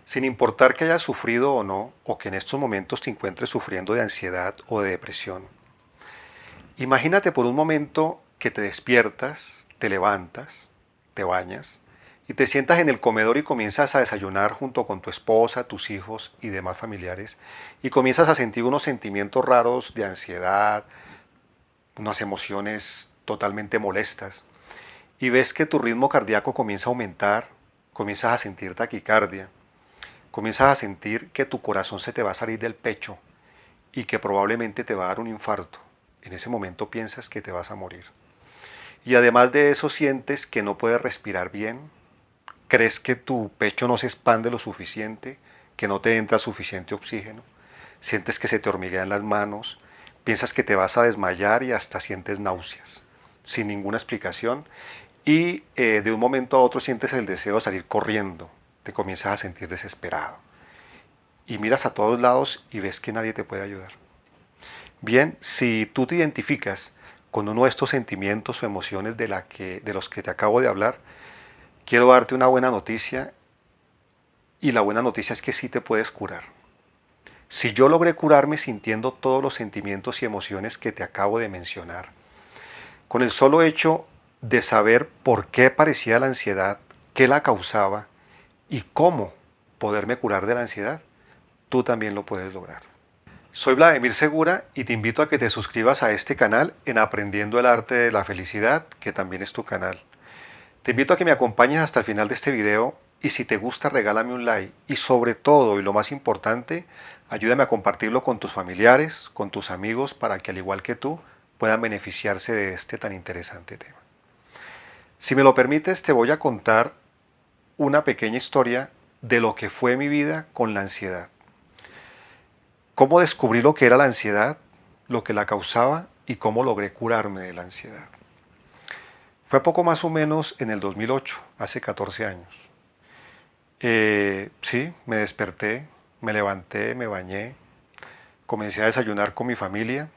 Sin importar que hayas sufrido o no, o que en estos momentos te encuentres sufriendo de ansiedad o de depresión, imagínate por un momento que te despiertas, te levantas, te bañas y te sientas en el comedor y comienzas a desayunar junto con tu esposa, tus hijos y demás familiares y comienzas a sentir unos sentimientos raros de ansiedad, unas emociones totalmente molestas y ves que tu ritmo cardíaco comienza a aumentar, comienzas a sentir taquicardia, comienzas a sentir que tu corazón se te va a salir del pecho y que probablemente te va a dar un infarto. En ese momento piensas que te vas a morir. Y además de eso sientes que no puedes respirar bien, crees que tu pecho no se expande lo suficiente, que no te entra suficiente oxígeno, sientes que se te hormiguean las manos, piensas que te vas a desmayar y hasta sientes náuseas, sin ninguna explicación. Y de un momento a otro sientes el deseo de salir corriendo, te comienzas a sentir desesperado. Y miras a todos lados y ves que nadie te puede ayudar. Bien, si tú te identificas con uno de estos sentimientos o emociones de los que te acabo de hablar, quiero darte una buena noticia y la buena noticia es que sí te puedes curar. Si yo logré curarme sintiendo todos los sentimientos y emociones que te acabo de mencionar, con el solo hecho de saber por qué parecía la ansiedad, qué la causaba y cómo poderme curar de la ansiedad, tú también lo puedes lograr. Soy Vladimir Segura y te invito a que te suscribas a este canal en Aprendiendo el Arte de la Felicidad, que también es tu canal. Te invito a que me acompañes hasta el final de este video y si te gusta regálame un like y sobre todo y lo más importante, ayúdame a compartirlo con tus familiares, con tus amigos para que al igual que tú puedan beneficiarse de este tan interesante tema. Si me lo permites te voy a contar una pequeña historia de lo que fue mi vida con la ansiedad. Cómo descubrí lo que era la ansiedad, lo que la causaba y cómo logré curarme de la ansiedad. Fue poco más o menos en el 2008, hace 14 años. Sí, me desperté, me levanté, me bañé, comencé a desayunar con mi familia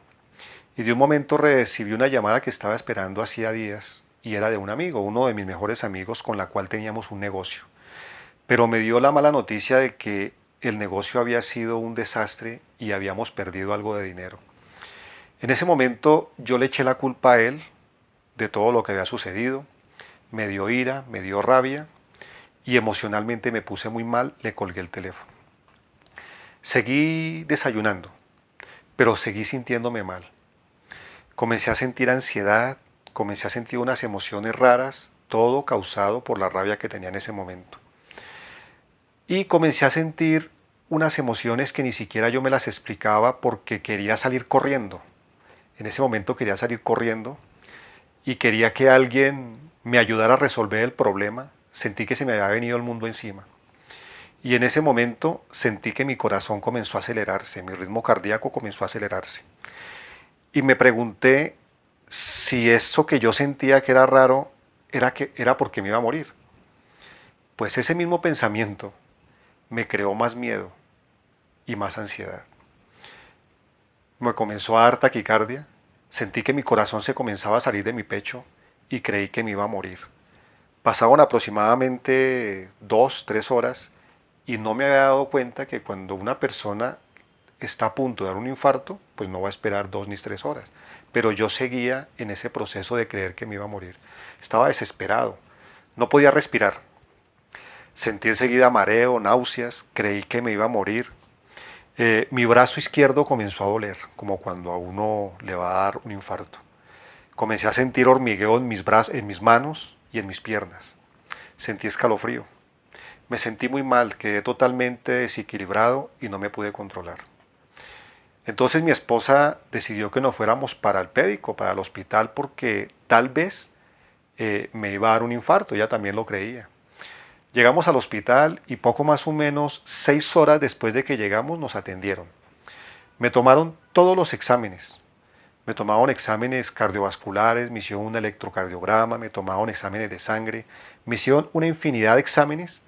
y de un momento recibí una llamada que estaba esperando hacía días y era de un amigo, uno de mis mejores amigos con la cual teníamos un negocio. Pero me dio la mala noticia de que el negocio había sido un desastre y habíamos perdido algo de dinero. En ese momento yo le eché la culpa a él de todo lo que había sucedido, me dio ira, me dio rabia y emocionalmente me puse muy mal, le colgué el teléfono. Seguí desayunando, pero seguí sintiéndome mal. Comencé a sentir ansiedad, comencé a sentir unas emociones raras, todo causado por la rabia que tenía en ese momento. Y comencé a sentir unas emociones que ni siquiera yo me las explicaba porque quería salir corriendo. En ese momento quería salir corriendo y quería que alguien me ayudara a resolver el problema. Sentí que se me había venido el mundo encima. Y en ese momento sentí que mi corazón comenzó a acelerarse, mi ritmo cardíaco comenzó a acelerarse. Y me pregunté si eso que yo sentía que era raro era porque me iba a morir. Pues ese mismo pensamiento me creó más miedo y más ansiedad. Me comenzó a dar taquicardia, sentí que mi corazón se comenzaba a salir de mi pecho y creí que me iba a morir. Pasaban aproximadamente 2, 3 horas y no me había dado cuenta que cuando una persona está a punto de dar un infarto, pues no va a esperar 2 ni 3 horas. Pero yo seguía en ese proceso de creer que me iba a morir. Estaba desesperado, no podía respirar. Sentí enseguida mareo, náuseas, creí que me iba a morir. Mi brazo izquierdo comenzó a doler, como cuando a uno le va a dar un infarto. Comencé a sentir hormigueo en mis brazos, en mis manos y en mis piernas. Sentí escalofrío. Me sentí muy mal, quedé totalmente desequilibrado y no me pude controlar. Entonces mi esposa decidió que nos fuéramos para el médico, para el hospital, porque tal vez me iba a dar un infarto, ella también lo creía. Llegamos al hospital y poco más o menos 6 horas después de que llegamos nos atendieron. Me tomaron todos los exámenes. Me tomaron exámenes cardiovasculares, me hicieron un electrocardiograma, me tomaron exámenes de sangre, me hicieron una infinidad de exámenes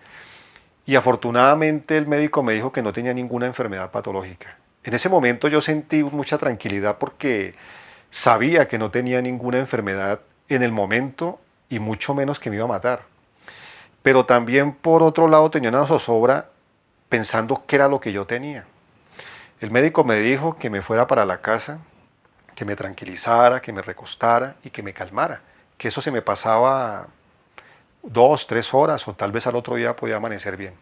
y afortunadamente el médico me dijo que no tenía ninguna enfermedad patológica. En ese momento yo sentí mucha tranquilidad porque sabía que no tenía ninguna enfermedad en el momento y mucho menos que me iba a matar. Pero también por otro lado tenía una zozobra pensando qué era lo que yo tenía. El médico me dijo que me fuera para la casa, que me tranquilizara, que me recostara y que me calmara, que eso se me pasaba 2, 3 horas o tal vez al otro día podía amanecer bien.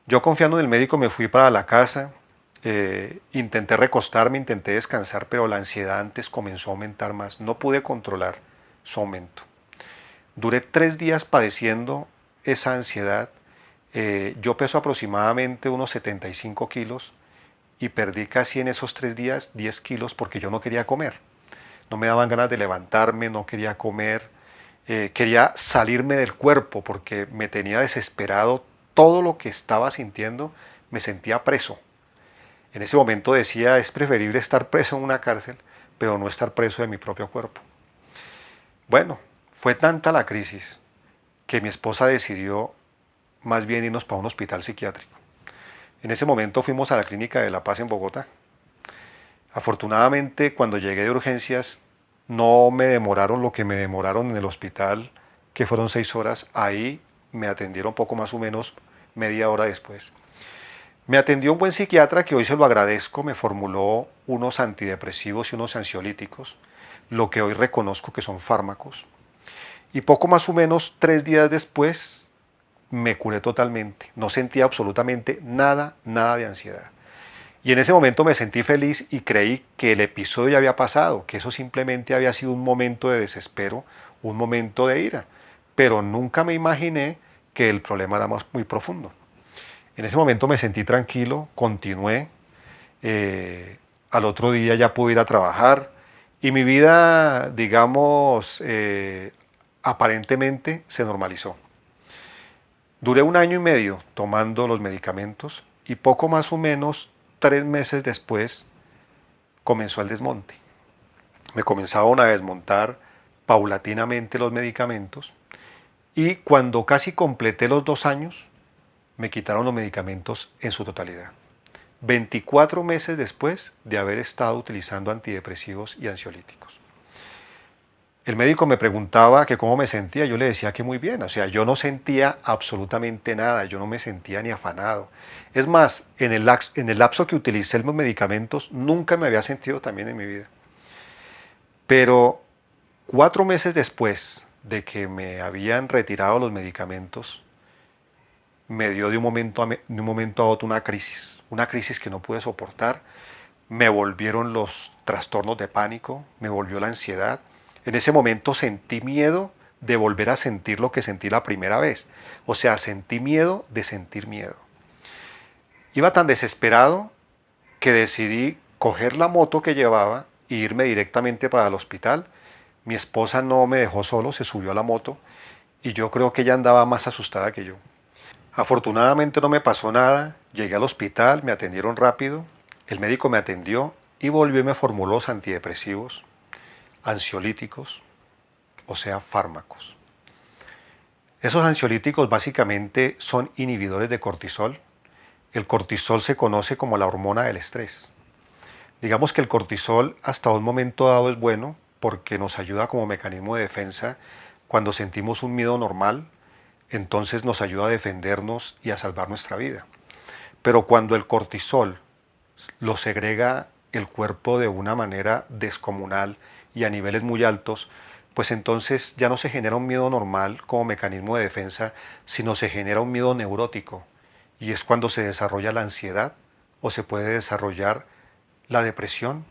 Yo confiando en el médico me fui para la casa, intenté recostarme, intenté descansar, pero la ansiedad antes comenzó a aumentar más. No pude controlar su aumento. Duré 3 días padeciendo esa ansiedad. Yo peso aproximadamente unos 75 kilos y perdí casi en esos 3 días 10 kilos porque yo no quería comer. No me daban ganas de levantarme, no quería comer, quería salirme del cuerpo porque me tenía desesperado. Todo lo que estaba sintiendo me sentía preso. En ese momento decía, es preferible estar preso en una cárcel, pero no estar preso de mi propio cuerpo. Bueno, fue tanta la crisis que mi esposa decidió más bien irnos para un hospital psiquiátrico. En ese momento fuimos a la Clínica de La Paz en Bogotá. Afortunadamente, cuando llegué de urgencias, no me demoraron lo que me demoraron en el hospital, que fueron 6 horas. Ahí me atendieron poco más o menos media hora después. Me atendió un buen psiquiatra que hoy se lo agradezco, me formuló unos antidepresivos y unos ansiolíticos, lo que hoy reconozco que son fármacos. Y poco más o menos 3 días después me curé totalmente. No sentía absolutamente nada, nada de ansiedad. Y en ese momento me sentí feliz y creí que el episodio ya había pasado, que eso simplemente había sido un momento de desespero, un momento de ira. Pero nunca me imaginé que el problema era muy profundo. En ese momento me sentí tranquilo, continué. Al otro día ya pude ir a trabajar y mi vida, digamos, aparentemente se normalizó. Duré 1 año y medio tomando los medicamentos y poco más o menos 3 meses después comenzó el desmonte. Me comenzaron a desmontar paulatinamente los medicamentos y cuando casi completé los 2 años me quitaron los medicamentos en su totalidad. 24 meses después de haber estado utilizando antidepresivos y ansiolíticos. El médico me preguntaba que cómo me sentía, yo le decía que muy bien, o sea, yo no sentía absolutamente nada, yo no me sentía ni afanado. Es más, en el lapso que utilicé los medicamentos, nunca me había sentido tan bien en mi vida. Pero 4 meses después de que me habían retirado los medicamentos, me dio de un momento a otro una crisis que no pude soportar. Me volvieron los trastornos de pánico, me volvió la ansiedad. En ese momento sentí miedo de volver a sentir lo que sentí la primera vez. O sea, sentí miedo de sentir miedo. Iba tan desesperado que decidí coger la moto que llevaba e irme directamente para el hospital. Mi esposa no me dejó solo, se subió a la moto y yo creo que ella andaba más asustada que yo. Afortunadamente no me pasó nada, llegué al hospital, me atendieron rápido, el médico me atendió y volvió y me formuló los antidepresivos, ansiolíticos, o sea, fármacos. Esos ansiolíticos básicamente son inhibidores de cortisol. El cortisol se conoce como la hormona del estrés. Digamos que el cortisol hasta un momento dado es bueno porque nos ayuda como mecanismo de defensa cuando sentimos un miedo normal, entonces nos ayuda a defendernos y a salvar nuestra vida. Pero cuando el cortisol lo segrega el cuerpo de una manera descomunal y a niveles muy altos, pues entonces ya no se genera un miedo normal como mecanismo de defensa, sino se genera un miedo neurótico. Y es cuando se desarrolla la ansiedad o se puede desarrollar la depresión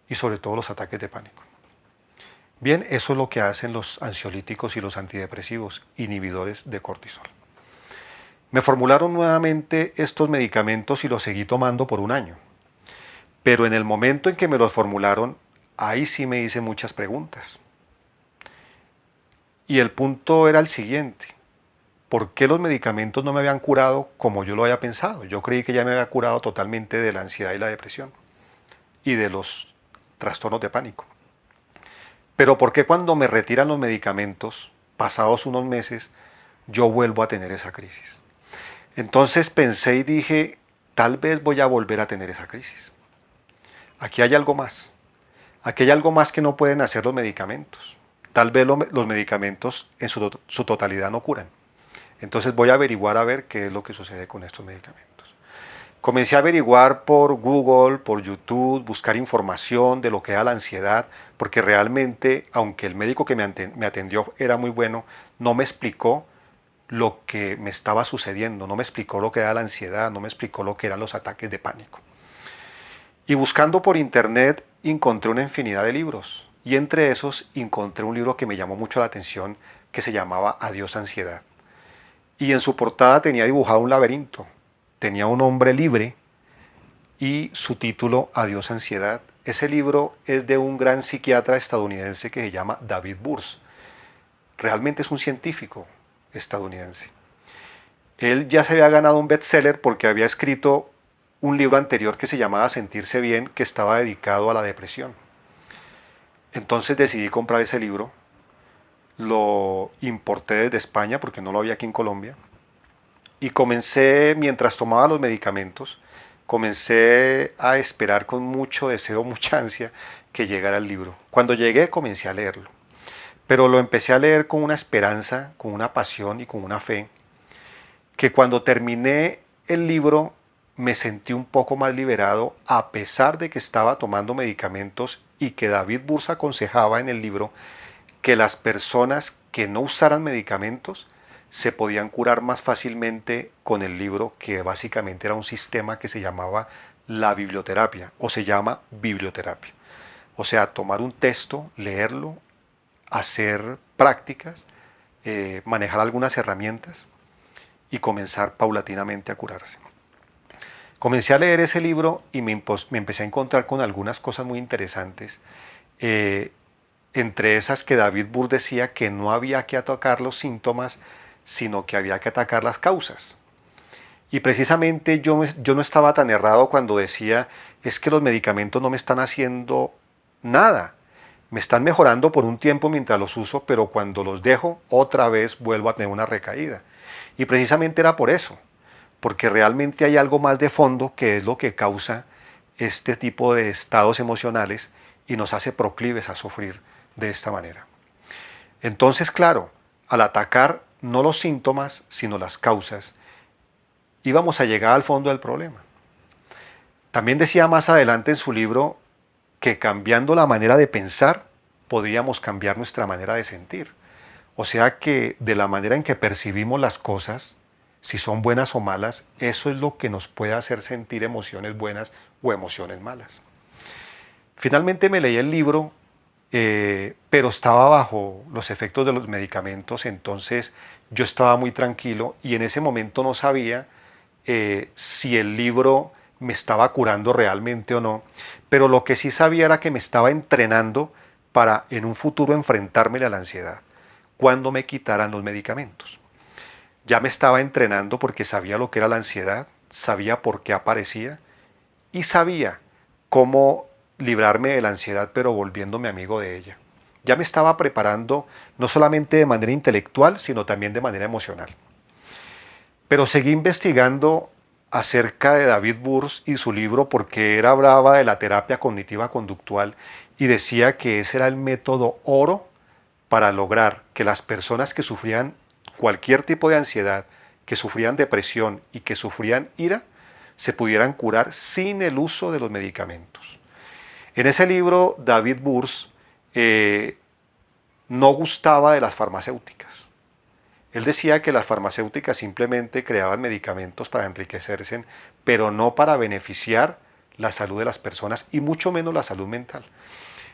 y sobre todo los ataques de pánico. Bien, eso es lo que hacen los ansiolíticos y los antidepresivos, inhibidores de cortisol. Me formularon nuevamente estos medicamentos y los seguí tomando por 1 año. Pero en el momento en que me los formularon, ahí sí me hice muchas preguntas. Y el punto era el siguiente. ¿Por qué los medicamentos no me habían curado como yo lo había pensado? Yo creí que ya me había curado totalmente de la ansiedad y la depresión y de los trastornos de pánico. Pero ¿por qué cuando me retiran los medicamentos, pasados unos meses, yo vuelvo a tener esa crisis? Entonces pensé y dije, tal vez voy a volver a tener esa crisis. Aquí hay algo más. Aquí hay algo más que no pueden hacer los medicamentos. Tal vez los medicamentos en su totalidad no curan. Entonces voy a averiguar a ver qué es lo que sucede con estos medicamentos. Comencé a averiguar por Google, por YouTube, buscar información de lo que era la ansiedad, porque realmente, aunque el médico que me atendió era muy bueno, no me explicó lo que me estaba sucediendo, no me explicó lo que era la ansiedad, no me explicó lo que eran los ataques de pánico. Y buscando por internet encontré una infinidad de libros, y entre esos encontré un libro que me llamó mucho la atención, que se llamaba Adiós Ansiedad. Y en su portada tenía dibujado un laberinto, tenía un hombre libre y su título Adiós Ansiedad. Ese libro es de un gran psiquiatra estadounidense que se llama David Burns. Realmente es un científico estadounidense. Él ya se había ganado un bestseller porque había escrito un libro anterior que se llamaba Sentirse Bien, que estaba dedicado a la depresión. Entonces decidí comprar ese libro, lo importé desde España porque no lo había aquí en Colombia, y comencé, mientras tomaba los medicamentos, comencé a esperar con mucho deseo, mucha ansia que llegara el libro. Cuando llegué comencé a leerlo, pero lo empecé a leer con una esperanza, con una pasión y con una fe, que cuando terminé el libro me sentí un poco más liberado a pesar de que estaba tomando medicamentos y que David Burns aconsejaba en el libro que las personas que no usaran medicamentos se podían curar más fácilmente con el libro, que básicamente era un sistema que se llamaba la biblioterapia o se llama biblioterapia. O sea, tomar un texto, leerlo, hacer prácticas, manejar algunas herramientas y comenzar paulatinamente a curarse. Comencé a leer ese libro y me empecé a encontrar con algunas cosas muy interesantes. Entre esas que David Burns decía que no había que atacar los síntomas, sino que había que atacar las causas. Y precisamente yo no estaba tan errado cuando decía, es que los medicamentos no me están haciendo nada. Me están mejorando por un tiempo mientras los uso, pero cuando los dejo, otra vez vuelvo a tener una recaída. Y precisamente era por eso, porque realmente hay algo más de fondo que es lo que causa este tipo de estados emocionales y nos hace proclives a sufrir de esta manera. Entonces, claro, al atacar no los síntomas, sino las causas, íbamos a llegar al fondo del problema. También decía más adelante en su libro que cambiando la manera de pensar, podríamos cambiar nuestra manera de sentir. O sea que de la manera en que percibimos las cosas, si son buenas o malas, eso es lo que nos puede hacer sentir emociones buenas o emociones malas. Finalmente me leí el libro, pero estaba bajo los efectos de los medicamentos, entonces yo estaba muy tranquilo y en ese momento no sabía si el libro me estaba curando realmente o no, pero lo que sí sabía era que me estaba entrenando para en un futuro enfrentarme a la ansiedad cuando me quitaran los medicamentos. Ya me estaba entrenando porque sabía lo que era la ansiedad, sabía por qué aparecía y sabía cómo librarme de la ansiedad, pero volviéndome amigo de ella. Ya me estaba preparando no solamente de manera intelectual, sino también de manera emocional. Pero seguí investigando acerca de David Burns y su libro porque él hablaba de la terapia cognitiva conductual y decía que ese era el método oro para lograr que las personas que sufrían cualquier tipo de ansiedad, que sufrían depresión y que sufrían ira, se pudieran curar sin el uso de los medicamentos. En ese libro, David Burns no gustaba de las farmacéuticas. Él decía que las farmacéuticas simplemente creaban medicamentos para enriquecerse, pero no para beneficiar la salud de las personas y mucho menos la salud mental.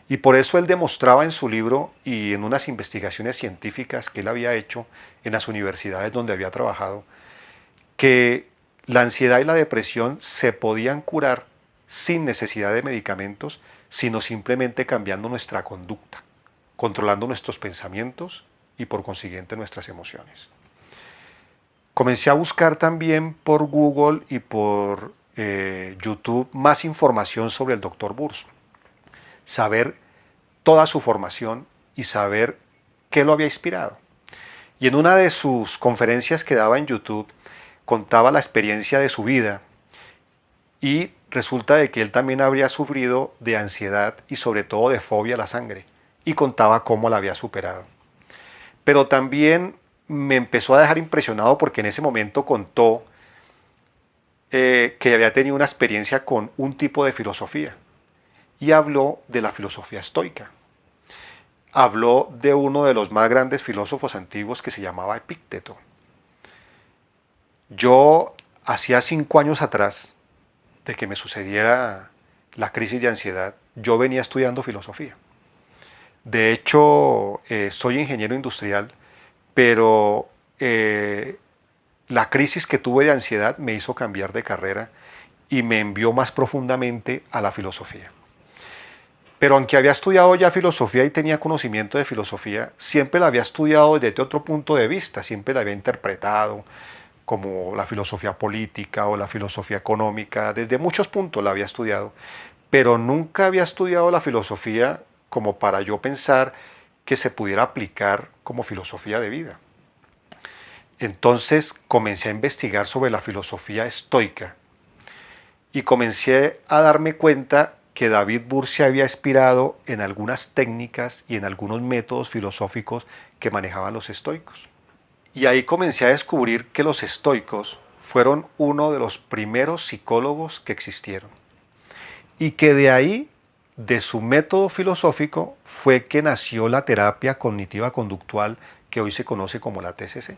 Y por eso él demostraba en su libro y en unas investigaciones científicas que él había hecho en las universidades donde había trabajado, que la ansiedad y la depresión se podían curar sin necesidad de medicamentos, sino simplemente cambiando nuestra conducta, controlando nuestros pensamientos y por consiguiente nuestras emociones. Comencé a buscar también por Google y por YouTube más información sobre el Dr. Burns, saber toda su formación y saber qué lo había inspirado. Y en una de sus conferencias que daba en YouTube contaba la experiencia de su vida y resulta de que él también habría sufrido de ansiedad y sobre todo de fobia a la sangre y contaba cómo la había superado. Pero también me empezó a dejar impresionado porque en ese momento contó que había tenido una experiencia con un tipo de filosofía y habló de la filosofía estoica. Habló de uno de los más grandes filósofos antiguos que se llamaba Epícteto. Yo, hacía 5 años atrás de que me sucediera la crisis de ansiedad, yo venía estudiando filosofía. De hecho, soy ingeniero industrial, pero la crisis que tuve de ansiedad me hizo cambiar de carrera y me envió más profundamente a la filosofía. Pero aunque había estudiado ya filosofía y tenía conocimiento de filosofía, siempre la había estudiado desde otro punto de vista, siempre la había interpretado como la filosofía política o la filosofía económica, desde muchos puntos la había estudiado, pero nunca había estudiado la filosofía como para yo pensar que se pudiera aplicar como filosofía de vida. Entonces comencé a investigar sobre la filosofía estoica y comencé a darme cuenta que David Burr se había inspirado en algunas técnicas y en algunos métodos filosóficos que manejaban los estoicos. Y ahí comencé a descubrir que los estoicos fueron uno de los primeros psicólogos que existieron. Y que de ahí, de su método filosófico, fue que nació la terapia cognitiva conductual que hoy se conoce como la TCC.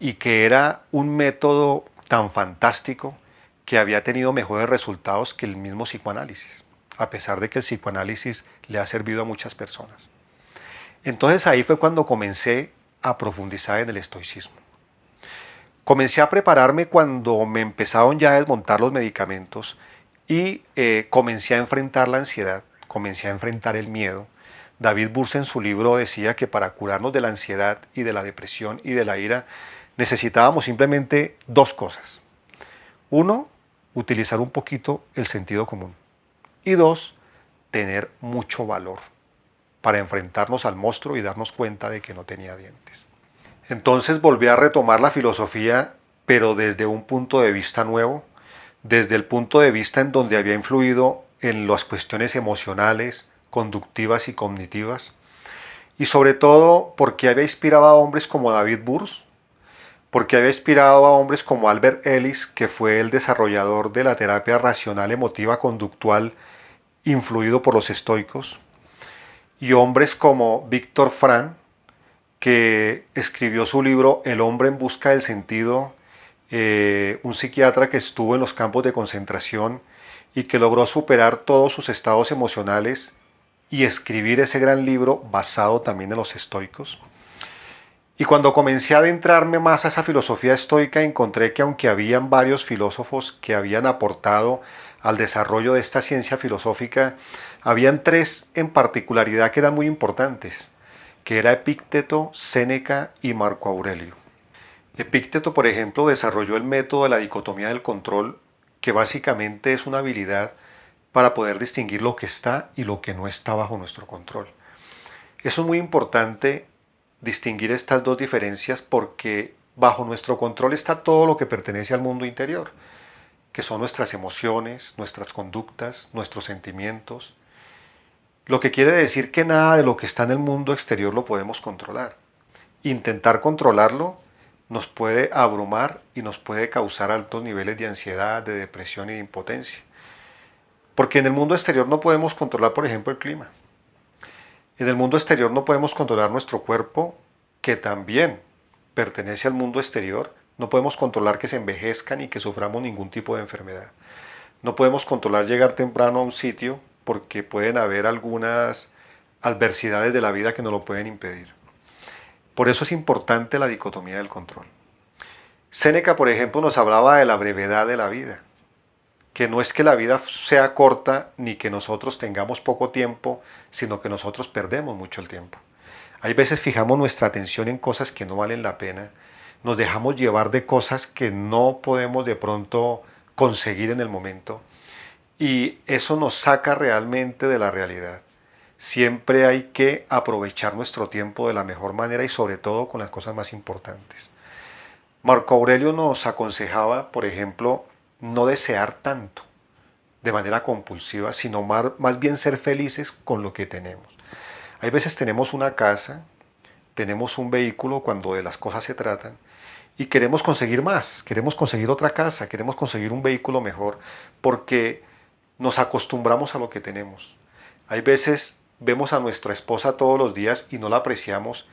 Y que era un método tan fantástico que había tenido mejores resultados que el mismo psicoanálisis, a pesar de que el psicoanálisis le ha servido a muchas personas. Entonces ahí fue cuando comencé a profundizar en el estoicismo. Comencé a prepararme cuando me empezaron ya a desmontar los medicamentos y comencé a enfrentar la ansiedad, comencé a enfrentar el miedo. David Burr en su libro decía que para curarnos de la ansiedad y de la depresión y de la ira necesitábamos simplemente dos cosas. Uno, utilizar un poquito el sentido común. Y dos, tener mucho valor para enfrentarnos al monstruo y darnos cuenta de que no tenía dientes. Entonces volví a retomar la filosofía, pero desde un punto de vista nuevo, desde el punto de vista en donde había influido en las cuestiones emocionales, conductivas y cognitivas, y sobre todo porque había inspirado a hombres como David Burr, porque había inspirado a hombres como Albert Ellis, que fue el desarrollador de la terapia racional emotiva conductual influido por los estoicos, y hombres como Viktor Frankl, que escribió su libro El hombre en busca del sentido, un psiquiatra que estuvo en los campos de concentración y que logró superar todos sus estados emocionales y escribir ese gran libro basado también en los estoicos. Y cuando comencé a adentrarme más a esa filosofía estoica, encontré que aunque habían varios filósofos que habían aportado al desarrollo de esta ciencia filosófica, habían tres en particularidad que eran muy importantes, que era Epícteto, Séneca y Marco Aurelio. Epícteto, por ejemplo, desarrolló el método de la dicotomía del control, que básicamente es una habilidad para poder distinguir lo que está y lo que no está bajo nuestro control. Eso es muy importante, distinguir estas dos diferencias, porque bajo nuestro control está todo lo que pertenece al mundo interior, que son nuestras emociones, nuestras conductas, nuestros sentimientos. Lo que quiere decir que nada de lo que está en el mundo exterior lo podemos controlar. Intentar controlarlo nos puede abrumar y nos puede causar altos niveles de ansiedad, de depresión y de impotencia. Porque en el mundo exterior no podemos controlar, por ejemplo, el clima. En el mundo exterior no podemos controlar nuestro cuerpo, que también pertenece al mundo exterior. No podemos controlar que se envejezca ni que suframos ningún tipo de enfermedad. No podemos controlar llegar temprano a un sitio porque pueden haber algunas adversidades de la vida que nos lo pueden impedir. Por eso es importante la dicotomía del control. Séneca, por ejemplo, nos hablaba de la brevedad de la vida, que no es que la vida sea corta ni que nosotros tengamos poco tiempo, sino que nosotros perdemos mucho el tiempo. Hay veces fijamos nuestra atención en cosas que no valen la pena, nos dejamos llevar de cosas que no podemos de pronto conseguir en el momento, y eso nos saca realmente de la realidad. Siempre hay que aprovechar nuestro tiempo de la mejor manera y sobre todo con las cosas más importantes. Marco Aurelio nos aconsejaba, por ejemplo, no desear tanto de manera compulsiva, sino más bien ser felices con lo que tenemos. Hay veces tenemos una casa, tenemos un vehículo cuando de las cosas se tratan y queremos conseguir más, queremos conseguir otra casa, queremos conseguir un vehículo mejor porque nos acostumbramos a lo que tenemos. Hay veces vemos a nuestra esposa todos los días y no la apreciamos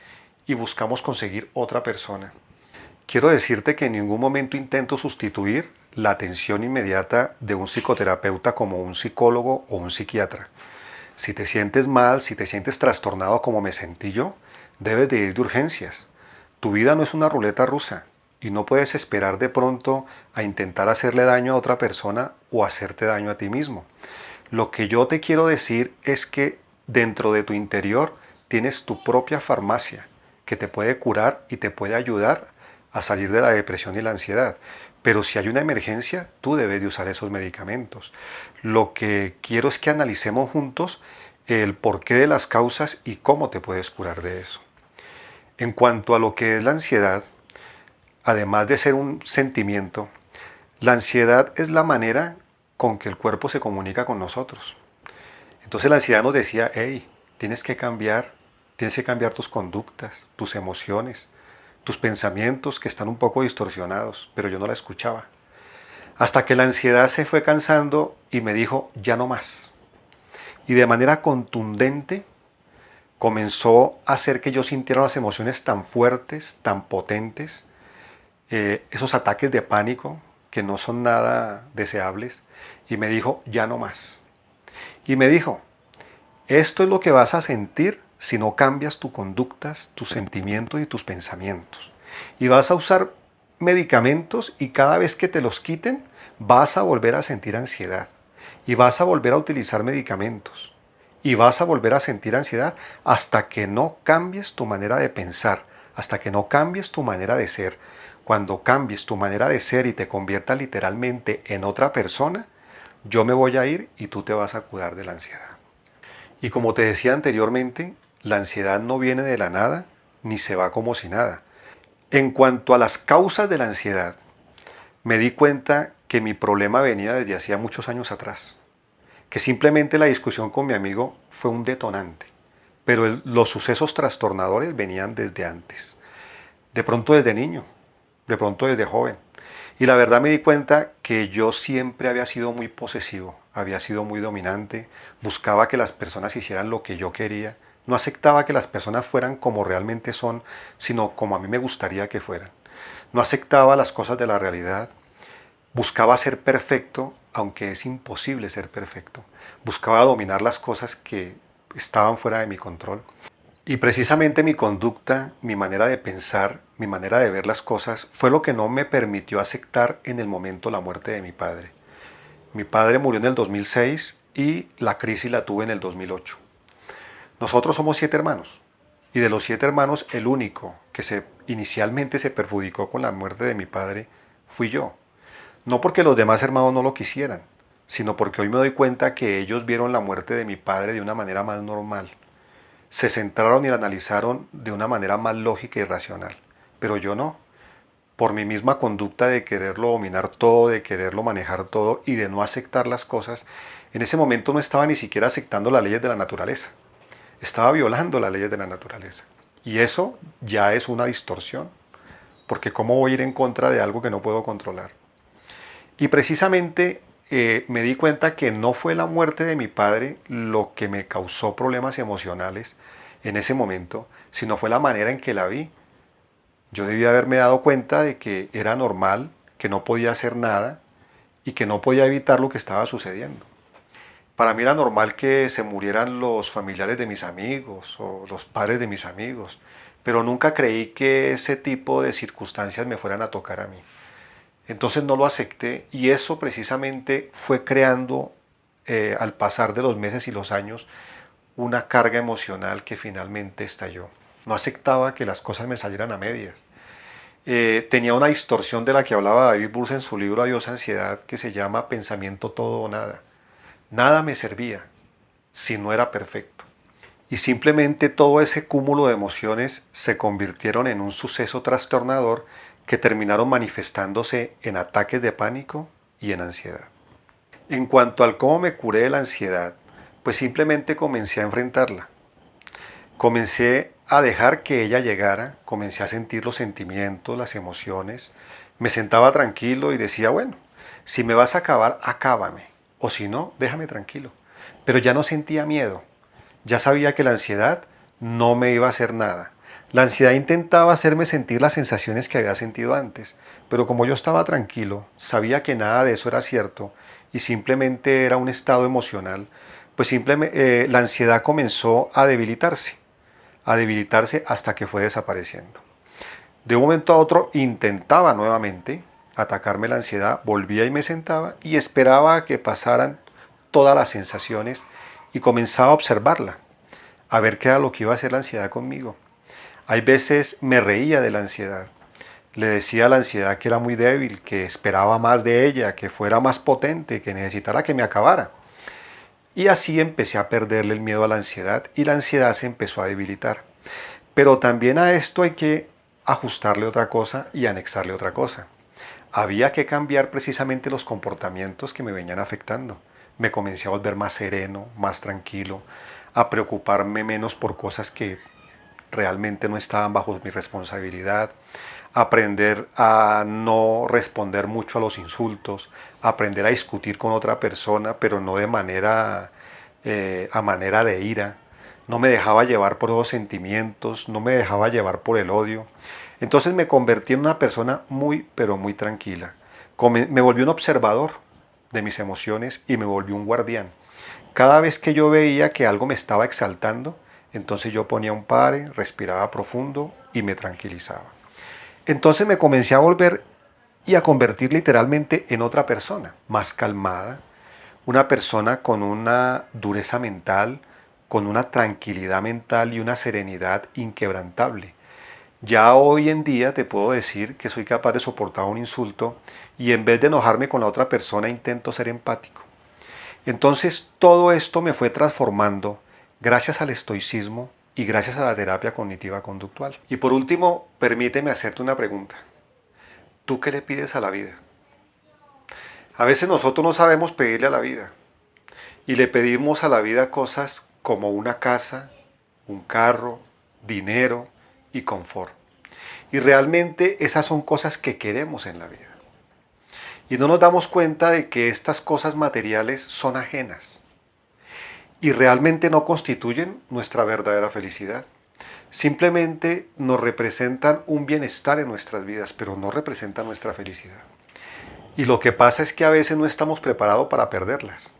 y buscamos conseguir otra persona. Quiero decirte que en ningún momento intento sustituir la atención inmediata de un psicoterapeuta como un psicólogo o un psiquiatra. Si te sientes mal, si te sientes trastornado como me sentí yo, debes de ir de urgencias. Tu vida no es una ruleta rusa y no puedes esperar de pronto a intentar hacerle daño a otra persona o hacerte daño a ti mismo. Lo que yo te quiero decir es que dentro de tu interior tienes tu propia farmacia que te puede curar y te puede ayudar a salir de la depresión y la ansiedad. Pero si hay una emergencia, tú debes de usar esos medicamentos. Lo que quiero es que analicemos juntos el porqué de las causas y cómo te puedes curar de eso. En cuanto a lo que es la ansiedad, además de ser un sentimiento, la ansiedad es la manera con que el cuerpo se comunica con nosotros. Entonces la ansiedad nos decía, hey, tienes que cambiar tus conductas, tus emociones, tus pensamientos que están un poco distorsionados, pero yo no la escuchaba. Hasta que la ansiedad se fue cansando y me dijo, ya no más. Y de manera contundente comenzó a hacer que yo sintiera las emociones tan fuertes, tan potentes, esos ataques de pánico que no son nada deseables, y me dijo, ya no más. Y me dijo, esto es lo que vas a sentir si no cambias tus conductas, tus sentimientos y tus pensamientos. Y vas a usar medicamentos y cada vez que te los quiten, vas a volver a sentir ansiedad. Y vas a volver a utilizar medicamentos. Y vas a volver a sentir ansiedad hasta que no cambies tu manera de pensar, hasta que no cambies tu manera de ser. Cuando cambies tu manera de ser y te conviertas literalmente en otra persona, yo me voy a ir y tú te vas a cuidar de la ansiedad. Y como te decía anteriormente, la ansiedad no viene de la nada ni se va como si nada. En cuanto a las causas de la ansiedad, me di cuenta que mi problema venía desde hacía muchos años atrás, que simplemente la discusión con mi amigo fue un detonante, pero los sucesos trastornadores venían desde antes, de pronto desde niño, de pronto desde joven. Y la verdad me di cuenta que yo siempre había sido muy posesivo, había sido muy dominante, buscaba que las personas hicieran lo que yo quería, no aceptaba que las personas fueran como realmente son, sino como a mí me gustaría que fueran. No aceptaba las cosas de la realidad, buscaba ser perfecto, aunque es imposible ser perfecto. Buscaba dominar las cosas que estaban fuera de mi control. Y precisamente mi conducta, mi manera de pensar, mi manera de ver las cosas, fue lo que no me permitió aceptar en el momento la muerte de mi padre. Mi padre murió en el 2006 y la crisis la tuve en el 2008. Nosotros somos 7 hermanos. Y de los 7 hermanos, el único que inicialmente se perjudicó con la muerte de mi padre fui yo. No porque los demás hermanos no lo quisieran, sino porque hoy me doy cuenta que ellos vieron la muerte de mi padre de una manera más normal. Se centraron y la analizaron de una manera más lógica y racional. Pero yo no. Por mi misma conducta de quererlo dominar todo, de quererlo manejar todo y de no aceptar las cosas, en ese momento no estaba ni siquiera aceptando las leyes de la naturaleza. Estaba violando las leyes de la naturaleza. Y eso ya es una distorsión. Porque ¿cómo voy a ir en contra de algo que no puedo controlar? Y precisamente me di cuenta que no fue la muerte de mi padre lo que me causó problemas emocionales en ese momento, sino fue la manera en que la vi. Yo debía haberme dado cuenta de que era normal, que no podía hacer nada y que no podía evitar lo que estaba sucediendo. Para mí era normal que se murieran los familiares de mis amigos o los padres de mis amigos, pero nunca creí que ese tipo de circunstancias me fueran a tocar a mí. Entonces no lo acepté y eso precisamente fue creando al pasar de los meses y los años una carga emocional que finalmente estalló. No aceptaba que las cosas me salieran a medias. Tenía una distorsión de la que hablaba David Burns en su libro Adiós Ansiedad que se llama Pensamiento todo o nada. Nada me servía si no era perfecto. Y simplemente todo ese cúmulo de emociones se convirtieron en un suceso trastornador que terminaron manifestándose en ataques de pánico y en ansiedad. En cuanto al cómo me curé de la ansiedad, pues simplemente comencé a enfrentarla. Comencé a dejar que ella llegara, comencé a sentir los sentimientos, las emociones, me sentaba tranquilo y decía, bueno, si me vas a acabar, acábame, o si no, déjame tranquilo. Pero ya no sentía miedo, ya sabía que la ansiedad no me iba a hacer nada. La ansiedad intentaba hacerme sentir las sensaciones que había sentido antes, pero como yo estaba tranquilo, sabía que nada de eso era cierto y simplemente era un estado emocional, pues simplemente la ansiedad comenzó a debilitarse hasta que fue desapareciendo. De un momento a otro intentaba nuevamente atacarme la ansiedad, volvía y me sentaba y esperaba a que pasaran todas las sensaciones y comenzaba a observarla, a ver qué era lo que iba a hacer la ansiedad conmigo. Hay veces me reía de la ansiedad, le decía a la ansiedad que era muy débil, que esperaba más de ella, que fuera más potente, que necesitara que me acabara. Y así empecé a perderle el miedo a la ansiedad y la ansiedad se empezó a debilitar. Pero también a esto hay que ajustarle otra cosa y anexarle otra cosa. Había que cambiar precisamente los comportamientos que me venían afectando. Me comencé a volver más sereno, más tranquilo, a preocuparme menos por cosas que realmente no estaban bajo mi responsabilidad, aprender a no responder mucho a los insultos, aprender a discutir con otra persona, pero no de manera a manera de ira. No me dejaba llevar por esos sentimientos, no me dejaba llevar por el odio. Entonces me convertí en una persona muy, pero muy tranquila. Me volví un observador de mis emociones y me volví un guardián. Cada vez que yo veía que algo me estaba exaltando, entonces yo ponía un pare, respiraba profundo y me tranquilizaba. Entonces me comencé a volver y a convertir literalmente en otra persona, más calmada, una persona con una dureza mental, con una tranquilidad mental y una serenidad inquebrantable. Ya hoy en día te puedo decir que soy capaz de soportar un insulto y en vez de enojarme con la otra persona intento ser empático. Entonces todo esto me fue transformando gracias al estoicismo y gracias a la terapia cognitiva conductual. Y por último, permíteme hacerte una pregunta. ¿Tú qué le pides a la vida? A veces nosotros no sabemos pedirle a la vida y le pedimos a la vida cosas como una casa, un carro, dinero y confort. Y realmente esas son cosas que queremos en la vida. Y no nos damos cuenta de que estas cosas materiales son ajenas y realmente no constituyen nuestra verdadera felicidad. Simplemente nos representan un bienestar en nuestras vidas, pero no representan nuestra felicidad. Y lo que pasa es que a veces no estamos preparados para perderlas.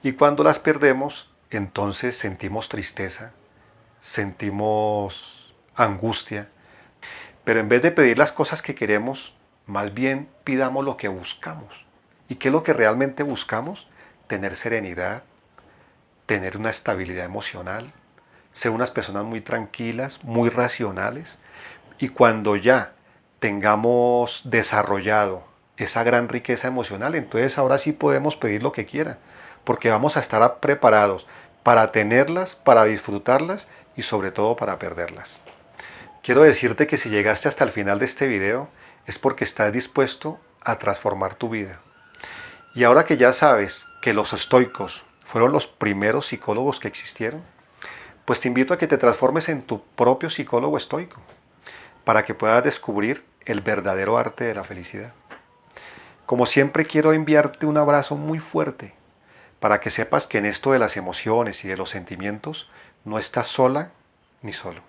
Y cuando las perdemos, entonces sentimos tristeza, sentimos angustia. Pero en vez de pedir las cosas que queremos, más bien pidamos lo que buscamos. ¿Y qué es lo que realmente buscamos? Tener serenidad, tener una estabilidad emocional, ser unas personas muy tranquilas, muy racionales. Y cuando ya tengamos desarrollado esa gran riqueza emocional, entonces ahora sí podemos pedir lo que quiera, porque vamos a estar preparados para tenerlas, para disfrutarlas y sobre todo para perderlas. Quiero decirte que si llegaste hasta el final de este video es porque estás dispuesto a transformar tu vida. Y ahora que ya sabes que los estoicos fueron los primeros psicólogos que existieron, pues te invito a que te transformes en tu propio psicólogo estoico, para que puedas descubrir el verdadero arte de la felicidad. Como siempre quiero enviarte un abrazo muy fuerte, para que sepas que en esto de las emociones y de los sentimientos no estás sola ni solo.